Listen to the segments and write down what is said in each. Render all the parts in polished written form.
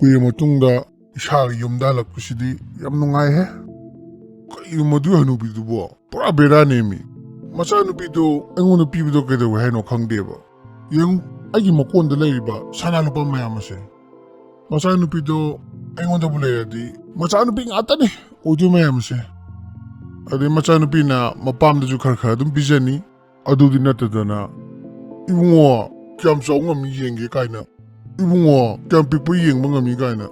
kuya matungda isha yumda lakpusidi yam nungai he kai madu hanubidu bo pura bera nemi macha nubidu engonu pibido kedo heno khangdeba yang agi makonda leiriba sana lupa mayamase macha nubidu engonda bulayadi macha nubi ngatani odu mayamase ade macha nubi na mapam da khar khar dum bijani adu dinatadana ibungo kyam sawnga mi yenge kaina ibungo kyam pipu yeng mangami kaina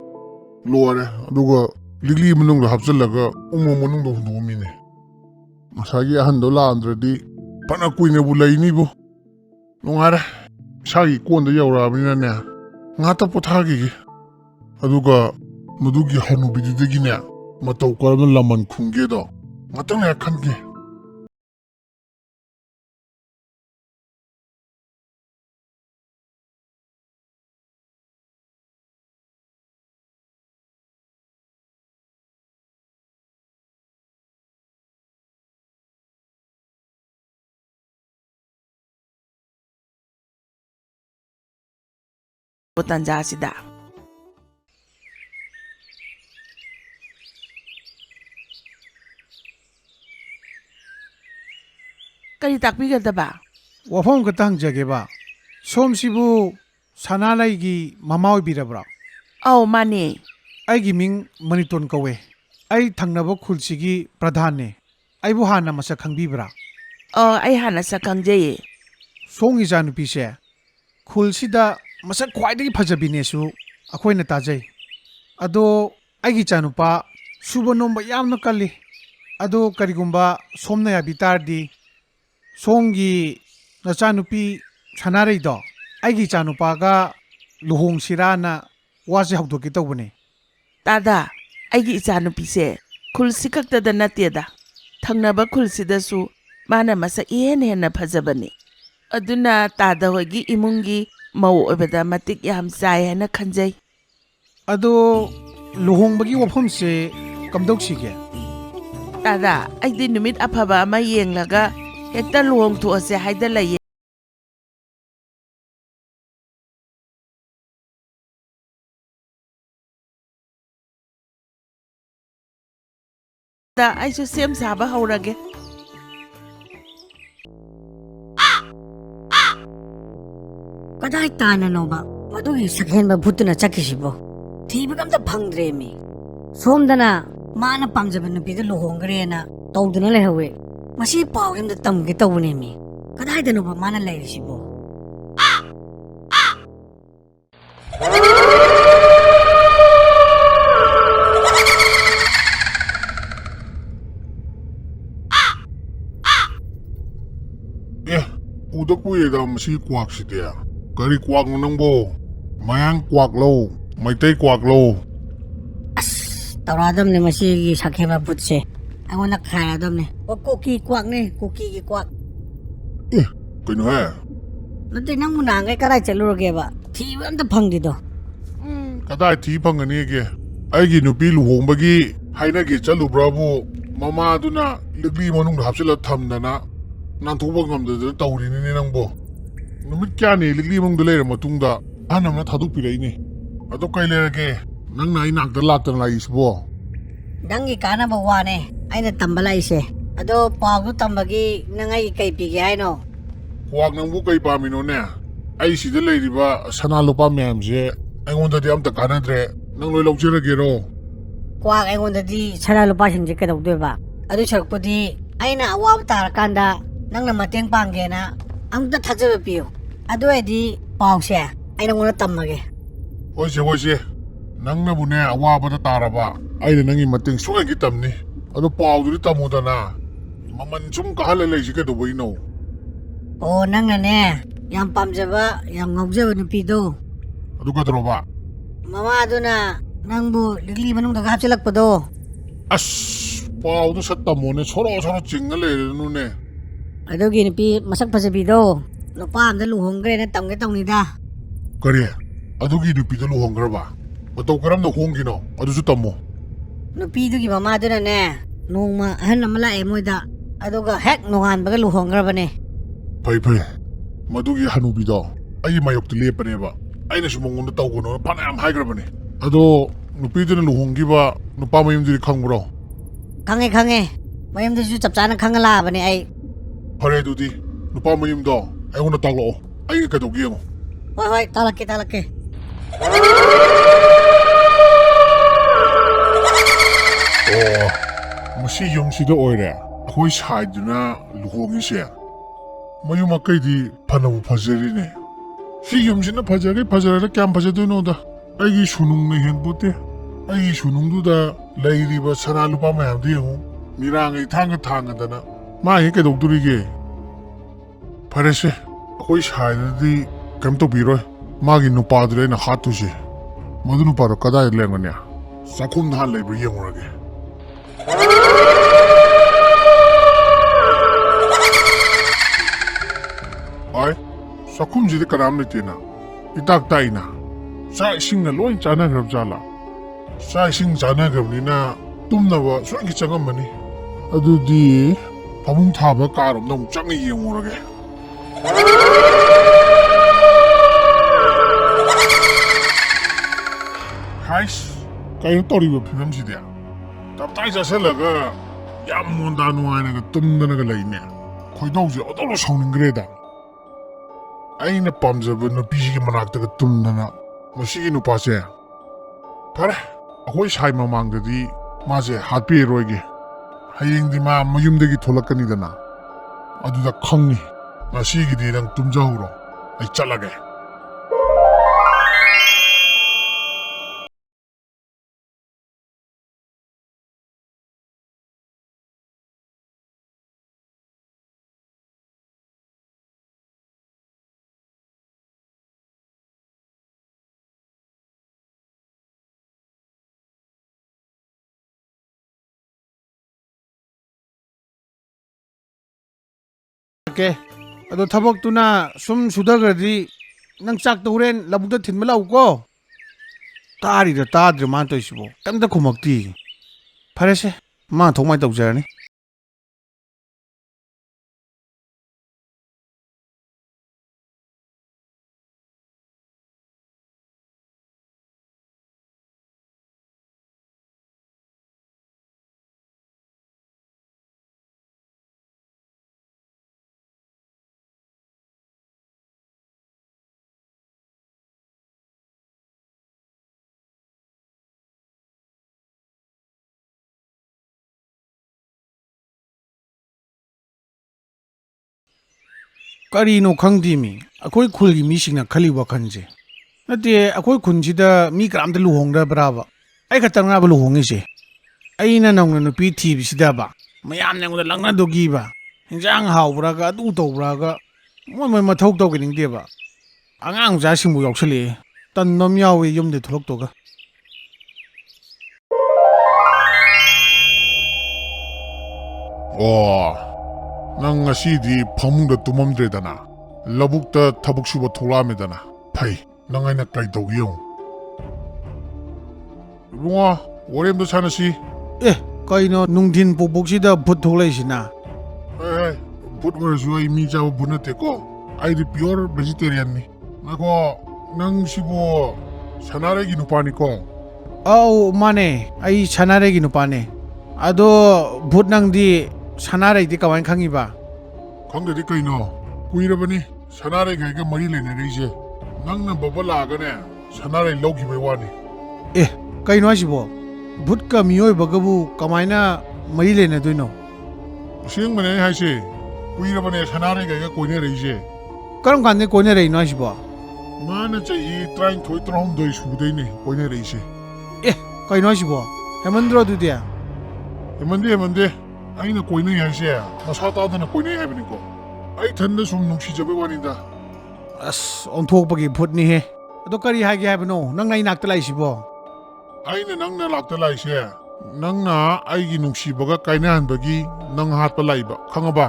lore aduga ligli manung da hapsalaga umo manung da hundomine masagi ahando la andradi pana kuine bulaini bo nungara sagi konda yawrabina ne ngata pothagi aduga mudugi hanubidigi ne matau karna laman khunge do matang ya khange Tanja sida kari takbigadaba wafam katang jageba somsibu sanalaigi mama oibirabra aw mane aigi ming maniton kawe ai thangnaba khulsigi pradhan ne aibu hana masa khangbibra ai hana sa khangje songi janupi se khulsida masa khwaidagi phajabinesu akoina tajai ado aigi chanupa subanomba yamna kalli ado karigumba somna ya bitardi songi nachanupi sanarei do aigi chanupa ga luhong sirana wase hawdoki tawbane tada aigi ichanupi se khulsi khakta da nateda thangnaba khulsida su mana masa ihen hena phajabane aduna tada hogi imungi mau obeda matik yam sai hena khanjai ado luhongbagi wafam se kamdok sige tada aidi numit aphaba ama yenglaga hekta luhong thu ase haida lai da aisu sem saba haurage kadai tana no ba madugi sakhen ba bhutna chakisibo thiba kamta phangdre mi somdana mana pamjaba nupi da luhongre na tawduna lehawe masi paw yamda tamge tawne mi kadai da no ba mana leirisibo uda kuya da masi kwak sidia kari kwak nangbo mayang kwak lo maitai kwak lo tawradam ne masi gi sakheba bhutse angona kharadam ne o koki kwak ne koki gi kwak kino he nate nang munangai karai chaluroge ba thiba amta phangdi do kadai thi phangani ge aigi nupi luhongbagi haina ge chalubrabu mama duna ligli manung hapsila thamdana nanthokba ngamdada tawrini ne nangbo numit kyani ligli mangda leira matungda anamna thaduk piraini ado kai lerage nangna ai nakda laktana laisbo dangi kana ba wane aina tambala ise ado pawdu tambagi nangai kai pige haino kwak nangbu kai pamino ne ai sida leiriba sana lupa myamje aingonda di amta kanadre nang loi lawjeragero kwak aingonda di sana lupa singje kedawdeba adu sarpudi aina awab tarakanda nangna mateng panggena amta thajaba piyo adu edi pawse aina ngona tammage hoise nangna bune awabada taraba aina nangi mateng sugai tamni ado pawdu tamudana maman sum kahala leisi kedoboino o nangna ne yam pamjaba yam ngaujaba nupido adu kadroba mama aduna nangbu ligli manungda hapchalakpado as pawdu sattamone soro jinga leirenu adugi nupi masak pajabido nupa amda luhongre na tamge tawnida kari adugi nupido luhongraba matau karamda hongino adusu tammo nupidugi mama aduna ne nongma ahan amala emoida aduga hek nonganbaga luhongrabane pai madugi hanubido ai mayokti lepane ba aina su mongonda tawgono pana am haigrabane ꯑꯗꯣ ꯅꯨꯄꯤꯗꯨꯅ ꯂꯨꯍꯣꯡꯈꯤꯕ ꯅꯨꯄꯥ ꯃꯌꯨꯝꯗꯨꯗꯤ ꯈꯪꯕ꯭ꯔꯣ? ꯈꯪꯉꯦ ꯈꯪꯉꯦ ꯃꯌꯨꯝꯗꯨꯁꯨ ꯆꯞ ꯆꯥꯅ ꯈꯪꯉ ꯂꯥꯛꯑꯕꯅꯦ ꯑꯩ ꯐꯔꯦ ꯑꯗꯨꯗꯤ ꯅꯨꯄꯥ ꯃꯌꯨꯝꯗꯣ ꯑꯩꯉꯣꯟꯗ ꯇꯥꯛꯂꯛꯑꯣ ꯑꯩ ꯀꯩꯗꯧꯒꯦ ꯌꯦꯡꯉꯣ ꯍꯣꯏ ꯍꯣꯏ ꯇꯥꯛꯂꯛꯀꯦ ꯇꯥꯛꯂꯛꯀꯦ ꯑꯣ ꯃꯁꯤ ꯌꯨꯝꯁꯤꯗ ꯑꯣꯏꯔꯦ ꯑꯩꯈꯣꯏ ꯁꯥꯏꯗꯨꯅ ꯂꯨꯍꯣꯡꯉꯤꯁꯦ ꯃꯌꯨꯝ ꯃꯀꯩꯗꯤ ꯐꯅꯕꯨ ꯐꯖꯔꯤꯅꯦ ꯁꯤ ꯌꯨꯝꯁꯤꯅ ꯐꯖꯔꯦ ꯐꯖꯔꯦ ꯀꯌꯥꯝ ꯐꯖꯗꯣꯏꯅꯣꯗ ꯑꯩꯒꯤ ꯁꯨꯅꯨꯡꯅ ꯍꯦꯟꯄꯣꯠꯇꯦ ꯑꯩꯒꯤ ꯁꯨꯅꯨꯡꯗꯨꯗ ꯂꯩꯔꯤꯕ ꯁꯅꯥ ꯂꯨꯄꯥ ꯃꯌꯥꯝꯗꯨ ꯌꯦꯡꯉꯨ ꯃꯤꯔꯥꯡꯒꯩ ꯊꯥꯡꯒꯗꯅ ꯃꯥ ꯍꯦꯛ ꯀꯩꯗꯧꯗꯣꯔꯤꯒꯦ ꯐꯔꯦꯁꯦ ꯑꯩꯈꯣꯏ ꯁꯥꯏꯗꯗꯤ ꯀꯩꯝ ꯇꯧꯕꯤꯔꯣꯏ ꯃꯥꯒꯤ ꯅꯨꯄꯥꯗꯨꯗ ꯑꯩꯅ ꯍꯥꯠꯇꯣꯏꯁꯦ ꯃꯗꯨ ꯅꯨꯄꯥꯗꯣ ꯀꯗꯥꯏꯗ ꯂꯩꯔꯝꯒꯅꯤ ꯆꯥꯛꯈꯨꯝꯗ ꯍꯥꯟꯅ ꯂꯩꯕ꯭ꯔꯥ ꯌꯦꯡꯉꯨꯔꯒꯦ ꯍꯣꯏ ꯆꯥꯛꯈꯨꯝꯁꯤꯗꯤ ꯀꯅꯥꯝ ꯂꯩꯇꯦꯅ ꯏꯇꯥꯛ ꯇꯥꯛꯏꯅ ꯆꯥꯛ ꯏꯁꯤꯡꯅ ꯂꯣꯏ ꯆꯥꯅꯈ꯭ꯔꯕ ꯖꯥꯠꯂꯥ ꯆꯥꯛ ꯏꯁꯤꯡ ꯆꯥꯅꯈ꯭ꯔꯕꯅꯤꯅ ꯇꯨꯝꯅꯕ ꯁꯣꯏꯒꯤ ꯆꯪꯉꯝꯃꯅꯤ ꯑꯗꯨꯗꯤ ꯐꯃꯨꯡ ꯊꯥꯕ ꯀꯥꯔꯣꯝꯗ ꯑꯃꯨꯛ ꯆꯪꯉ ꯌꯦꯡꯉꯨꯔꯒꯦ ꯍꯥꯏꯁ ꯀꯩꯅꯣ ꯇꯧꯔꯤꯕ ꯐꯤꯕꯝꯁꯤꯗꯤ ꯇꯞꯇꯥꯏ ꯆꯥꯁꯤꯜꯂꯒ ꯌꯥꯝ ꯃꯣꯟꯗꯥ ꯅꯨꯡꯉꯥꯏꯅꯒ ꯇꯨꯝꯗꯅꯒ ꯂꯩꯅꯦ ꯈꯣꯏꯗꯧꯁꯦ ꯑꯣꯟꯊꯣꯛꯅ ꯁꯥꯎꯅꯤꯡꯈ꯭ꯔꯦꯗ ꯑꯩꯅ ꯄꯥꯝꯖꯕ ꯅꯨꯄꯤꯁꯤꯒꯤ ꯃꯅꯥꯛꯇꯒ ꯇꯨꯝꯗꯅ ꯃꯁꯤꯒꯤ ꯅꯨꯄꯥꯁꯦ ꯐꯔꯦ ꯑꯩꯈꯣꯏ ꯁꯥꯏ ꯃꯃꯥꯡꯗꯗꯤ ꯃꯥꯁꯦ ꯍꯥꯠꯄꯤꯔꯔꯣꯏꯒꯦ ꯍꯌꯦꯡꯗꯤ ꯃꯥ ꯃꯌꯨꯝꯗꯒꯤ ꯊꯣꯛꯂꯛꯀꯅꯤꯗꯅ ꯑꯗꯨꯗ ꯈꯪꯅꯤ ꯉꯁꯤꯒꯤꯗꯤ ꯅꯪ ꯇꯨꯝꯖꯍꯧꯔꯣ ꯑꯩ ꯆꯠꯂꯒꯦ ꯑꯣꯀꯦ ꯑꯗꯣ ꯊꯕꯛꯇꯨꯅ ꯁꯨꯝ ꯁꯨꯊꯈ꯭ꯔꯗꯤ ꯅꯪ ꯆꯥꯛꯇꯣ ꯍꯣꯔꯦꯟ ꯂꯧꯕꯨꯛꯇ ꯊꯤꯟꯕ ꯂꯥꯛꯎꯀꯣ ꯇꯥꯔꯤꯗ ꯇꯥꯗ꯭ꯔꯦ ꯃꯥꯅ ꯇꯧꯔꯤꯁꯤꯕꯣ ꯀꯩꯝꯇ ꯈꯨꯝꯃꯛꯇꯤ ꯐꯔꯦꯁꯦ ꯃꯥ ꯊꯣꯛꯃꯥꯏ ꯇꯧꯖꯔꯅꯤ ꯀꯔꯤꯅꯣ ꯈꯪꯗꯦꯃꯤ ꯑꯩꯈꯣꯏ ꯈꯨꯜꯒꯤ ꯃꯤꯁꯤꯡꯅ ꯈꯜꯂꯤ ꯋꯥꯈꯜꯁꯦ ꯅꯠꯇꯦ ꯑꯩꯈꯣꯏ ꯈꯨꯟꯁꯤꯗ ꯃꯤ ꯀꯅꯥꯝꯇ ꯂꯨꯍꯣꯡꯗꯕ꯭ꯔꯥꯕ ꯑꯩ ꯈꯛꯇꯪꯅꯥꯕ ꯂꯨꯍꯣꯡꯉꯤꯁꯦ ꯑꯩꯅ ꯅꯧꯅ ꯅꯨꯄꯤ ꯊꯤꯕꯁꯤꯗꯕ ꯃꯌꯥꯝꯅ ꯑꯩꯉꯣꯟꯗ ꯂꯛꯅꯗꯣꯒꯤꯕ ꯏꯟꯖꯥꯡ ꯍꯥꯎꯕ꯭ꯔꯥꯒ ꯑꯗꯨ ꯇꯧꯕ꯭ꯔꯥꯒ ꯃꯣꯏ ꯃꯊꯧ ꯇꯧꯒꯅꯤꯡꯗꯦꯕ ꯑꯉꯥꯡ ꯃꯆꯥꯁꯤꯡꯕꯨ ꯌꯥꯎꯁꯜꯂꯛꯑꯦ ꯇꯟꯕ ꯑꯃ ꯌꯥꯎꯋꯦ ꯌꯨꯝꯗꯩ ꯊꯣꯛꯂꯛꯇꯣꯒ ꯑꯣ ꯅꯪ ꯉꯁꯤꯗꯤ ꯐꯃꯨꯡꯗ ꯇꯨꯝꯃꯝꯗ꯭ꯔꯦꯗꯅ ꯂꯧꯕꯨꯛꯇ ꯊꯕꯛ ꯁꯨꯕ ꯊꯣꯛꯂꯛꯑꯝꯃꯦꯗꯅ ꯐꯩ ꯅꯪ ꯑꯩꯅ ꯀꯔꯤ ꯇꯧꯒꯦ ꯌꯦꯡꯉꯨ ꯏꯕꯨꯡꯉꯣ ꯋꯥꯔꯤ ꯑꯝꯇ ꯁꯥꯟꯅꯁꯤ ꯑꯦ ꯀꯩꯅꯣ ꯅꯨꯡꯊꯤꯟ ꯄꯣꯛꯄꯣꯛꯁꯤꯗ ꯚꯨꯠ ꯊꯣꯛꯂꯛꯏꯁꯤꯅ ꯍꯦ ꯚꯨꯠ ꯑꯣꯏꯔꯁꯨ ꯑꯩ ꯃꯤ ꯆꯥꯕ ꯚꯨꯠ ꯅꯠꯇꯦꯀꯣ ꯑꯩꯗꯤ ꯄꯤꯌꯣꯔ ꯚꯦꯖꯤꯇꯦꯔꯤꯌꯟꯅꯤ ꯉꯥꯏꯈꯣ ꯅꯪ ꯁꯤꯕꯨ ꯁꯅꯥꯔꯩꯒꯤ ꯅꯨꯄꯥꯅꯤꯀꯣ ꯑꯧ ꯃꯥꯅꯦ ꯑꯩ ꯁꯅꯥꯔꯩꯒꯤ ꯅꯨꯄꯥꯅꯦ ꯑꯗꯣ ꯚꯨꯠ ꯅꯪꯗꯤ ꯁꯅꯥꯔꯩꯗꯤ ꯀꯃꯥꯏꯅ ꯈꯪꯉꯤꯕ ꯈꯪꯗ꯭ꯔꯗꯤ ꯀꯩꯅꯣ ꯀꯨꯏꯔꯕꯅꯤ ꯁꯅꯥꯔꯩꯒꯩꯒ ꯃꯔꯤ ꯂꯩꯅꯔꯤꯁꯦ ꯅꯪꯅ ꯕꯕ ꯂꯥꯛꯑꯒꯅꯦ ꯁꯅꯥꯔꯩ ꯂꯧꯈꯤꯕꯩ ꯋꯥꯅꯤ ꯑꯦ ꯀꯩꯅꯣ ꯍꯥꯏꯁꯤꯕꯣ ꯚꯨꯠꯀ ꯃꯤꯑꯣꯏꯕꯒꯕꯨ ꯀꯃꯥꯏꯅ ꯃꯔꯤ ꯂꯩꯅꯗꯣꯏꯅꯣ ꯑꯁꯦꯡꯕꯅꯦ ꯑꯩ ꯍꯥꯏꯁꯦ ꯀꯨꯏꯔꯕꯅꯦ ꯁꯅꯥꯔꯩꯒꯩꯒ ꯀꯣꯏꯅꯔꯛꯏꯁꯦ ꯀꯔꯝ ꯀꯥꯟꯗ ꯀꯣꯏꯅꯔꯛꯏꯅꯣ ꯍꯥꯏꯁꯤꯕꯣ ꯃꯥꯅ ꯆꯍꯤ 39-38 ꯁꯨꯗꯣꯏꯅꯦ ꯀꯣꯏꯅꯔꯛꯏꯁꯦ ꯑꯦ ꯀꯩꯅꯣ ꯍꯥꯏꯁꯤꯕꯣ ꯍꯦꯃꯟꯗ꯭ꯔꯣ ꯑꯗꯨꯗꯤ ꯍꯦꯃꯟꯗꯦ ꯑꯩꯅ ꯀꯣꯏꯅꯩ ꯍꯥꯏꯁꯦ ꯃꯁꯥ ꯇꯥꯗꯅ ꯀꯣꯏꯅꯩ ꯍꯥꯏꯕꯅꯤꯀꯣ ꯑꯩ ꯊꯟꯗ ꯁꯨꯝ ꯅꯨꯡꯁꯤꯖꯕꯩ ꯋꯥꯅꯤꯗ ꯑꯁ ꯑꯣꯟꯊꯣꯛꯄꯒꯤ ꯚꯨꯠꯅꯤꯍꯦ ꯑꯗꯣ ꯀꯔꯤ ꯍꯥꯏꯒꯦ ꯍꯥꯏꯕꯅꯣ ꯅꯪ ꯑꯩ ꯅꯥꯛꯇ ꯂꯥꯛꯏꯁꯤꯕꯣ ꯑꯩꯅ ꯅꯪꯅ ꯂꯥꯛꯇ ꯂꯥꯛꯏꯁꯦ ꯅꯪꯅ ꯑꯩꯒꯤ ꯅꯨꯡꯁꯤꯕꯒ ꯀꯥꯏꯅꯍꯟꯕꯒꯤ ꯅꯪ ꯍꯥꯠꯄ ꯂꯥꯛꯏꯕ ꯈꯪꯉꯕ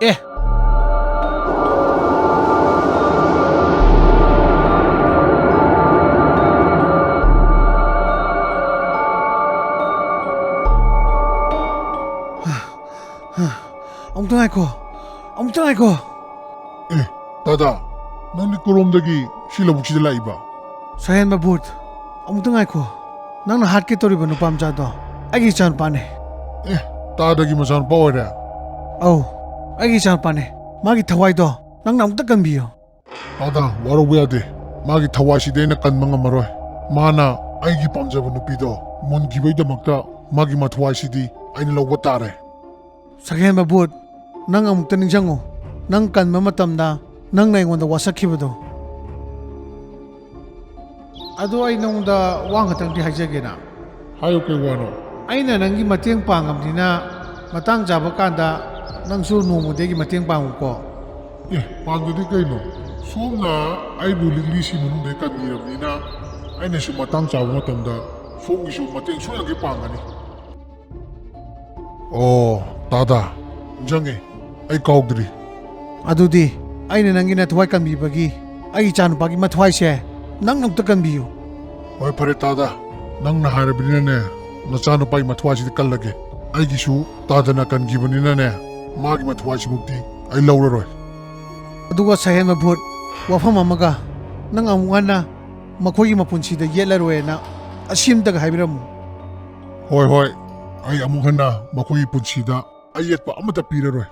ꯑꯦ ꯑꯃꯨꯛꯇ ꯉꯥꯏꯈꯣ ꯗꯥꯗꯥ ꯅꯪꯗꯤ ꯀꯣꯂꯣꯝꯗꯒꯤ ꯁꯤ ꯂꯧꯕꯨꯛꯁꯤꯗ ꯂꯥꯛꯏꯕ ꯁꯍꯦꯟꯕ ꯚꯨꯠ ꯑꯃꯨꯛꯇ ꯉꯥꯏꯈꯣ ꯅꯪꯅ ꯍꯥꯠꯀꯦ ꯇꯧꯔꯤꯕ ꯅꯨꯄꯥ ꯃꯆꯥꯗꯣ ꯑꯩꯒꯤ ꯏꯆꯥꯅꯨꯄꯥꯅꯦ ꯇꯥꯗꯒꯤ ꯃꯆꯥꯅꯨꯄꯥ ꯑꯣꯏꯔꯦ ꯑꯧ ꯑꯩꯒꯤ ꯏꯆꯥꯅꯨꯄꯥꯅꯦ ꯃꯥꯒꯤ ꯊꯋꯥꯏꯗꯣ ꯅꯪꯅ ꯑꯃꯨꯛꯇ ꯀꯟꯕꯤꯌꯨ ꯇꯥꯗ ꯋꯥꯔꯧꯕ ꯌꯥꯗꯦ ꯃꯥꯒꯤ ꯊꯋꯥꯏꯁꯤꯗꯤ ꯑꯩꯅ ꯀꯟꯕ ꯉꯝꯃꯔꯣꯏ ꯃꯥꯅ ꯑꯩꯒꯤ ꯄꯥꯝꯖꯕ ꯅꯨꯄꯤꯗꯣ ꯃꯨꯟꯈꯤꯕꯩꯗꯃꯛꯇ ꯃꯥꯒꯤ ꯃꯊꯋꯥꯏꯁꯤꯗꯤ ꯑꯩꯅ ꯂꯧꯕ ꯇꯥꯔꯦ ꯁꯛꯍꯦꯟꯕ ꯚꯨꯠ ꯅꯪ ꯑꯃꯨꯛꯇ ꯅꯤꯡꯁꯤꯡꯉꯨ ꯅꯪ ꯀꯟꯕ ꯃꯇꯝꯗ ꯅꯪꯅ ꯑꯩꯉꯣꯟꯗ ꯋꯥꯁꯛꯈꯤꯕꯗꯣ ꯑꯗꯣ ꯑꯩ ꯅꯉꯣꯟꯗ ꯋꯥ ꯈꯛꯇꯪꯗꯤ ꯍꯥꯏꯖꯒꯦꯅ ꯍꯥꯏꯌꯨ ꯀꯩ ꯋꯥꯅꯣ ꯑꯩꯅ ꯅꯪꯒꯤ ꯃꯇꯦꯡ ꯄꯥꯡꯉꯕꯅꯤꯅ matang jaba kanda nangsu nomodegi mateng panguko. ꯄꯥꯡꯗꯗꯤ ꯀꯩꯅꯣ ꯁꯣꯝꯅ ꯑꯩꯕꯨ ꯂꯤꯛꯂꯤꯁꯤ ꯃꯅꯨꯡꯗ ꯀꯟꯕꯤꯔꯕꯅꯤ나 ꯑꯩꯅꯁꯨ ꯃꯇꯥꯡ ꯆꯥꯕ ꯃꯇꯝꯗ ꯁꯣꯝꯒꯤꯁꯨ ꯃꯇꯦꯡ ꯁꯣꯏꯗꯅ ꯄꯥꯡꯒꯅꯤ. ꯑꯣ ꯇꯥꯗꯥ ꯅꯤꯡꯁꯤꯡꯉꯦ ꯑꯩ ꯀꯥꯎꯗ꯭ꯔꯤ. ꯑꯗꯨꯗꯤ ꯑꯩꯅ ꯅꯪꯒꯤ ꯅꯊꯋꯥꯏ ꯀꯟꯕꯤꯕꯒꯤ ꯑꯩꯒꯤ ꯏꯆꯥꯅꯨꯄꯥꯒꯤ ꯃꯊꯋꯥꯏꯁꯦ ꯅꯪ ꯑꯝꯇ ꯀꯟꯕꯤꯌꯨ. ꯍꯣꯏ ꯐꯔꯦ ꯇꯥꯗꯥ ꯅꯪꯅ ꯍꯥꯏꯔꯕꯅꯤꯅꯅꯦ ꯅꯆꯥꯅꯨꯄꯥꯒꯤ ꯃꯊꯋꯥꯏꯁꯤꯗꯤ ꯀꯜꯂꯒꯦ. ꯑꯩꯒꯤꯁꯨ ꯇꯥꯗꯅ ꯀꯟꯈꯤꯕꯅꯤꯅꯅꯦ ꯃꯥꯒꯤ ꯃꯊꯋꯥꯏꯁꯤꯃꯨꯛꯇꯤ ꯑꯩ ꯂꯧꯔꯔꯣꯏ. ꯑꯗꯨꯒ ꯁꯍꯦꯟꯕ ꯚꯨꯠ ꯋꯥꯐꯝ ꯑꯃꯒ ꯅꯪ ꯑꯃꯨꯛ ꯍꯟꯅ ꯃꯈꯣꯏꯒꯤ ꯃꯄꯨꯟꯁꯤꯗ ꯌꯦꯠꯂꯔꯣꯏꯅ ꯑꯁꯤꯝꯇꯒ ꯍꯥꯏꯕꯤꯔꯝꯃꯨ. ꯍꯣꯏ ꯍꯣꯏ ꯑꯩ ꯑꯃꯨꯛ ꯍꯟꯅ ꯃꯈꯣꯏꯒꯤ ꯄꯨꯟꯁꯤꯗ ꯑꯌꯦꯠꯄ ꯑꯃꯠꯇ ꯄꯤꯔꯔꯣꯏ.